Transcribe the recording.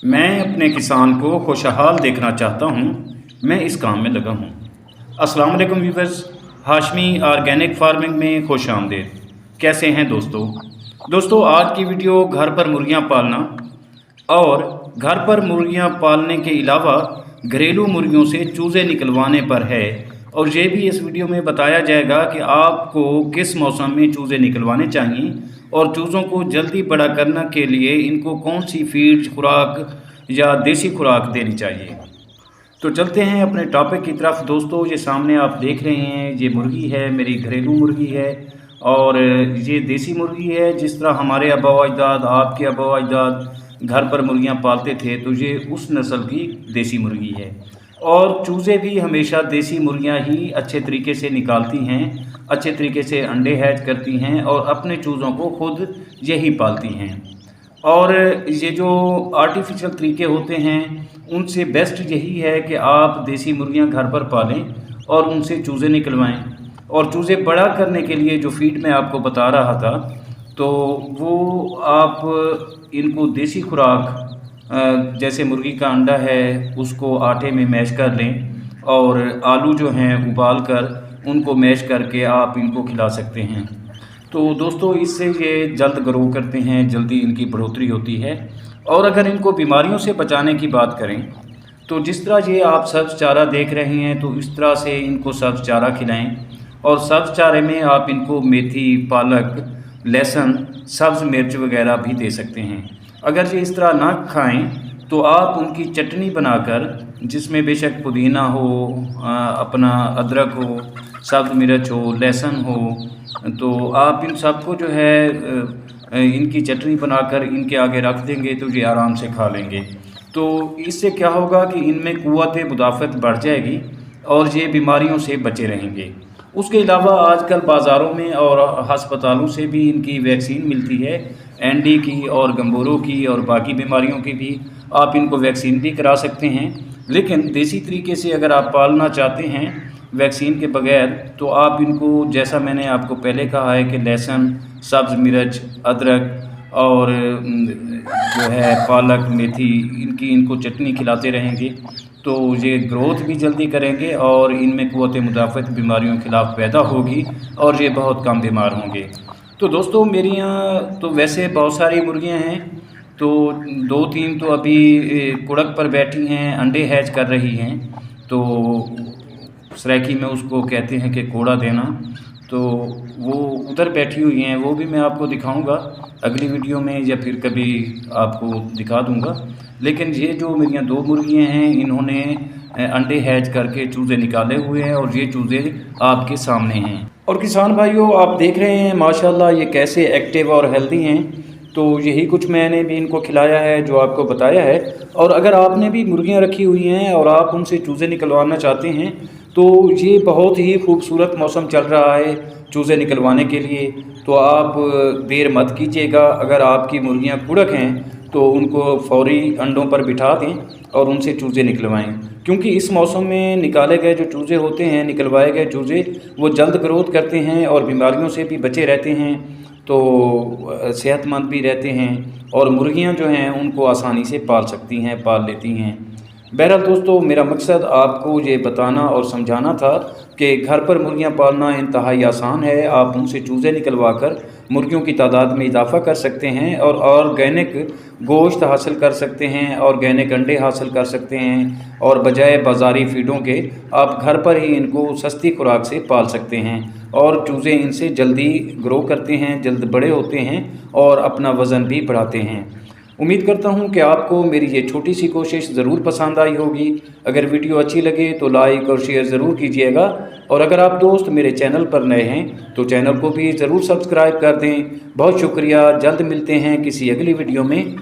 मैं अपने किसान को खुशहाल देखना चाहता हूँ। मैं इस काम में लगा हूँ। अस्सलाम वालेकुम व्यूवर्स, हाशमी ऑर्गेनिक फार्मिंग में खुश आमदीद। कैसे हैं दोस्तों आज की वीडियो घर पर मुर्गियाँ पालना और घर पर मुर्गियाँ पालने के अलावा घरेलू मुर्गियों से चूज़े निकलवाने पर है। और ये भी इस वीडियो में बताया जाएगा कि आपको किस मौसम में चूज़े निकलवाने चाहिए और चूज़ों को जल्दी बड़ा करने के लिए इनको कौन सी फीड खुराक या देसी खुराक देनी चाहिए। तो चलते हैं अपने टॉपिक की तरफ। दोस्तों ये सामने आप देख रहे हैं, ये मुर्गी है, मेरी घरेलू मुर्गी है और ये देसी मुर्गी है। जिस तरह हमारे आबा व अजदाद, आपके आबा व अजदाद घर पर मुर्गियां पालते थे, तो ये उस नस्ल की देसी मुर्गी है। और चूज़े भी हमेशा देसी मुर्गियां ही अच्छे तरीके से निकालती हैं, अच्छे तरीके से अंडे हैच करती हैं और अपने चूज़ों को खुद यही पालती हैं। और ये जो आर्टिफिशियल तरीके होते हैं उनसे बेस्ट यही है कि आप देसी मुर्गियां घर पर पालें और उनसे चूज़े निकलवाएं। और चूज़े बड़ा करने के लिए जो फीड मैं आपको बता रहा था, तो वो आप इनको देसी खुराक जैसे मुर्गी का अंडा है उसको आटे में मैश कर लें और आलू जो हैं उबाल कर उनको मैश करके आप इनको खिला सकते हैं। तो दोस्तों इससे ये जल्द ग्रो करते हैं, जल्दी इनकी बढ़ोतरी होती है। और अगर इनको बीमारियों से बचाने की बात करें तो जिस तरह ये आप सब्ज़ चारा देख रहे हैं, तो इस तरह से इनको सब्ज़ चारा खिलाएं। और सब्ज़ चारे में आप इनको मेथी, पालक, लहसुन, सब्ज़ मिर्च वगैरह भी दे सकते हैं। अगर ये इस तरह ना खाएं तो आप उनकी चटनी बनाकर, जिसमें बेशक पुदीना हो, अपना अदरक हो, सब्ज़ मिर्च हो, लहसुन हो, तो आप इन सब को जो है इनकी चटनी बनाकर इनके आगे रख देंगे तो ये आराम से खा लेंगे। तो इससे क्या होगा कि इनमें क़ुव्वत मुदाफ़त बढ़ जाएगी और ये बीमारियों से बचे रहेंगे। उसके अलावा आजकल बाज़ारों में और हस्पतालों से भी इनकी वैक्सीन मिलती है, एनडी की और गंबोरो की और बाकी बीमारियों की भी आप इनको वैक्सीन भी करा सकते हैं। लेकिन देसी तरीके से अगर आप पालना चाहते हैं वैक्सीन के बगैर, तो आप इनको, जैसा मैंने आपको पहले कहा है कि लहसुन, सब्ज़ मिर्च, अदरक और जो है पालक, मेथी, इनको चटनी खिलाते रहेंगे तो ये ग्रोथ भी जल्दी करेंगे और इनमें क़ुव्वत मुदाफ़त बीमारियों के खिलाफ़ पैदा होगी और ये बहुत कम बीमार होंगे। तो दोस्तों मेरी यहाँ तो वैसे बहुत सारी मुर्गियाँ हैं, तो 2-3 तो अभी कुड़क पर बैठी हैं, अंडे हैच कर रही हैं। तो सराइकी में उसको कहते हैं कि कोड़ा देना, तो वो उधर बैठी हुई हैं, वो भी मैं आपको दिखाऊंगा अगली वीडियो में या फिर कभी आपको दिखा दूंगा। लेकिन ये जो मेरी 2 मुर्गियाँ हैं, इन्होंने अंडे हैच करके चूज़े निकाले हुए हैं और ये चूज़े आपके सामने हैं। और किसान भाइयों आप देख रहे हैं माशाल्लाह ये कैसे एक्टिव और हेल्दी हैं। तो यही कुछ मैंने भी इनको खिलाया है जो आपको बताया है। और अगर आपने भी मुर्गियाँ रखी हुई हैं और आप उनसे चूज़े निकलवाना चाहते हैं, तो ये बहुत ही खूबसूरत मौसम चल रहा है चूज़े निकलवाने के लिए। तो आप देर मत कीजिएगा। अगर आपकी मुर्गियाँ कुड़क हैं तो उनको फौरी अंडों पर बिठा दें और उनसे चूज़े निकलवाएं, क्योंकि इस मौसम में निकाले गए जो चूज़े होते हैं, निकलवाए गए चूज़े, वो जल्द ग्रोथ करते हैं और बीमारियों से भी बचे रहते हैं, तो सेहतमंद भी रहते हैं और मुर्गियां जो हैं उनको आसानी से पाल लेती हैं। बहरहाल दोस्तों मेरा मकसद आपको ये बताना और समझाना था कि घर पर मुर्गियां पालना इंतहाई आसान है। आप उनसे चूज़े निकलवा कर मुर्गियों की तादाद में इजाफ़ा कर सकते हैं और ऑर्गेनिक गोश्त हासिल कर सकते हैं, ऑर्गेनिक अंडे हासिल कर सकते हैं और बजाय बाज़ारी फीडों के आप घर पर ही इनको सस्ती खुराक से पाल सकते हैं। और चूज़े इनसे जल्दी ग्रो करते हैं, जल्द बड़े होते हैं और अपना वज़न भी बढ़ाते हैं। उम्मीद करता हूं कि आपको मेरी ये छोटी सी कोशिश ज़रूर पसंद आई होगी। अगर वीडियो अच्छी लगे तो लाइक और शेयर ज़रूर कीजिएगा। और अगर आप दोस्त मेरे चैनल पर नए हैं तो चैनल को भी ज़रूर सब्सक्राइब कर दें। बहुत शुक्रिया। जल्द मिलते हैं किसी अगली वीडियो में।